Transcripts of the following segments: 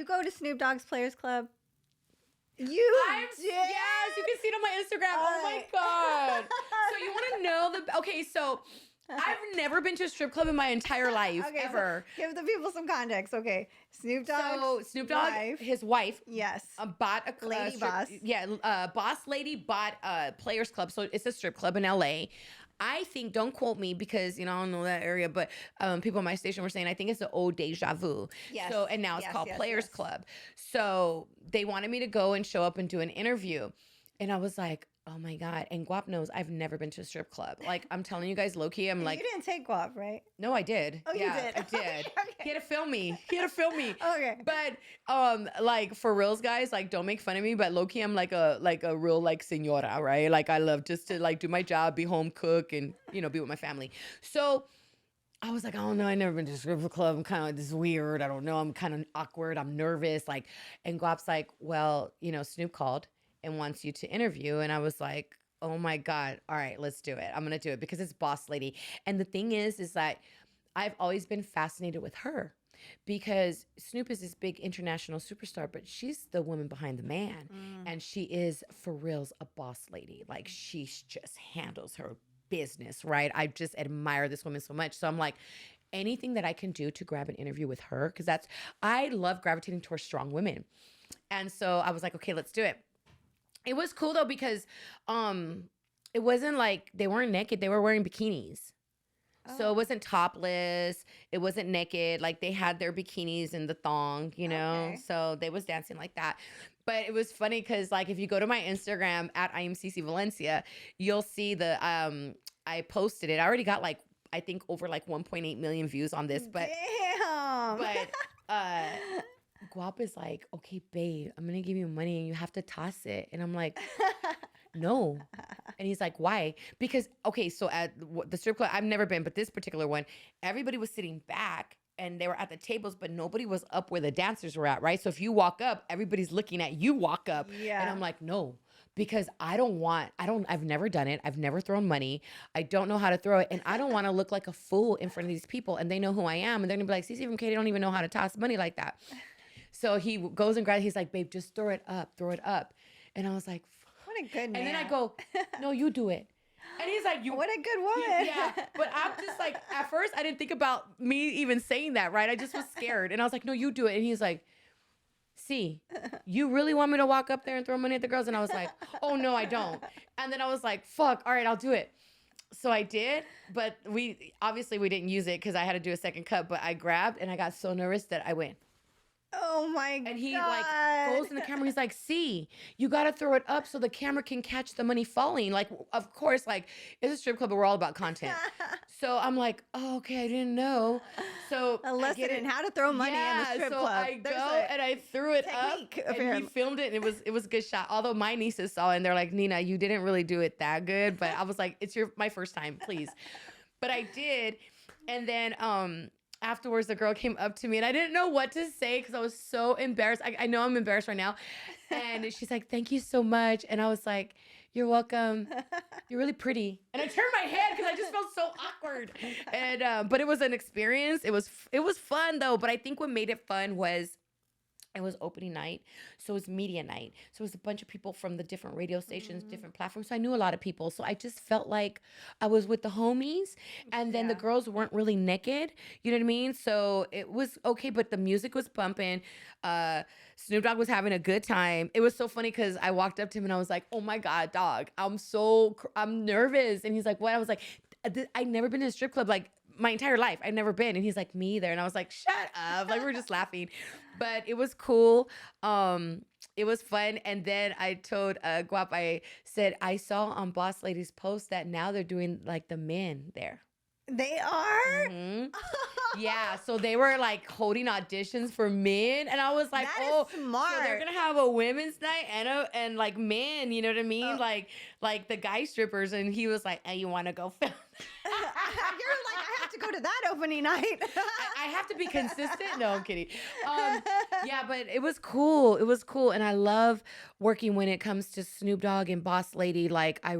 go to Snoop Dogg's Players Club? You did? Yes, you can see it on my Instagram. Oh my God. So you want to know okay, so I've never been to a strip club in my entire life, ever. So give the people some context. Okay. Snoop Dogg. So Snoop Dogg, his wife, yes, bought a lady strip, boss. Yeah, boss lady bought a Players Club. So it's a strip club in LA. I think, don't quote me because, I don't know that area, but people at my station were saying, I think it's the old Deja Vu. Yes. So, and now it's called Players Club. So they wanted me to go and show up and do an interview. And I was like, oh my God. And Guap knows I've never been to a strip club. Like, I'm telling you guys, low-key, I'm like. You didn't take Guap, right? No, I did. Oh, yeah, you did? I did. Okay. He had to film me. Okay. But like, for reals, guys, like, don't make fun of me, but low-key, I'm like a real, like, señora, right? Like, I love just to, like, do my job, be home, cook, and, be with my family. So I was like, I don't know. I've never been to a strip club. I'm kind of like, this is weird. I don't know. I'm kind of awkward. I'm nervous. Like, and Guap's like, well, Snoop called and wants you to interview. And I was like, oh my God. All right, let's do it. I'm going to do it because it's boss lady. And the thing is that I've always been fascinated with her because Snoop is this big international superstar, but she's the woman behind the man. And she is, for reals, a boss lady. Like, she just handles her business, right? I just admire this woman so much. So I'm like, anything that I can do to grab an interview with her, because I love gravitating towards strong women. And so I was like, okay, let's do it. It was cool though, because it wasn't like they weren't naked, they were wearing bikinis. So it wasn't topless, it wasn't naked, like they had their bikinis and the thong, Okay. So they was dancing like that. But it was funny because, like, if you go to my Instagram at I am Cece Valencia, you'll see I posted it. I already got like, I think over like 1.8 million views on this. But damn. Guap is like, okay, babe, I'm gonna give you money and you have to toss it. And I'm like, no. And he's like, why? Because, okay, so at the strip club, I've never been, but this particular one, everybody was sitting back and they were at the tables, but nobody was up where the dancers were at, right? So if you walk up, everybody's looking at you walk up. Yeah. And I'm like, no, because I've never done it. I've never thrown money. I don't know how to throw it. And I don't want to look like a fool in front of these people. And they know who I am. And they're gonna be like, Cece from Katie don't even know how to toss money like that. So he goes and grabs, he's like, babe, just throw it up. And I was like, what a good man. And then I go, no, you do it. And he's like, what a good woman. Yeah. But I'm just like, at first I didn't think about me even saying that, right? I just was scared. And I was like, no, you do it. And he's like, see, you really want me to walk up there and throw money at the girls? And I was like, oh no, I don't. And then I was like, fuck, all right, I'll do it. So I did, but we didn't use it because I had to do a second cut, but I grabbed and I got so nervous that I went. Oh my God. And he like goes in the camera. He's like, see, you got to throw it up so the camera can catch the money falling. Like, of course, like it's a strip club, but we're all about content. So I'm like, oh, okay, I didn't know. So a lesson in how to throw money in the strip club. I go and I threw it up and he filmed it and it was a good shot. Although my nieces saw it and they're like, Nina, you didn't really do it that good. But I was like, it's my first time, please. But I did. And then, afterwards, the girl came up to me and I didn't know what to say because I was so embarrassed. I know I'm embarrassed right now. And she's like, thank you so much. And I was like, you're welcome. You're really pretty. And I turned my head because I just felt so awkward. And but it was an experience. It was fun though. But I think what made it fun was it was opening night. So it was media night. So it was a bunch of people from the different radio stations, different platforms. So I knew a lot of people. So I just felt like I was with the homies. And then the girls weren't really naked. You know what I mean? So it was okay. But the music was bumping. Snoop Dogg was having a good time. It was so funny because I walked up to him and I was like, oh my God, dog, I'm nervous. And he's like, what? I was like, I've never been to a strip club like my entire life. I've never been. And he's like, me either. And I was like, shut up. Like, we were just laughing. But it was cool. It was fun. And then I told Guap, I said, I saw on Boss Lady's post that now they're doing like the men there. They are? Mm-hmm. Yeah, so they were like holding auditions for men, and I was like, that is smart. So they're gonna have a women's night and like men, you know what I mean? Like the guy strippers. And he was like, hey, you want to go film? You're like, I have to go to that opening night. I have to be consistent. No, I'm kidding. Yeah, but it was cool. It was cool, and I love working when it comes to Snoop Dogg and Boss Lady. Like I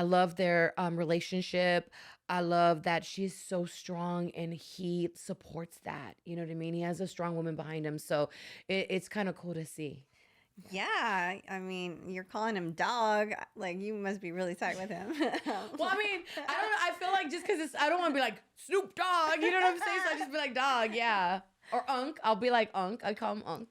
love their relationship. I love that she's so strong and he supports that. You know what I mean? He has a strong woman behind him. So it's kind of cool to see. Yeah, I mean, you're calling him dog. Like, you must be really tight with him. Well, I mean, I don't know. I feel like just because I don't want to be like Snoop Dogg. You know what I'm saying? So I just be like dog. Yeah. Or Unc. I'll be like Unc. I call him Unc.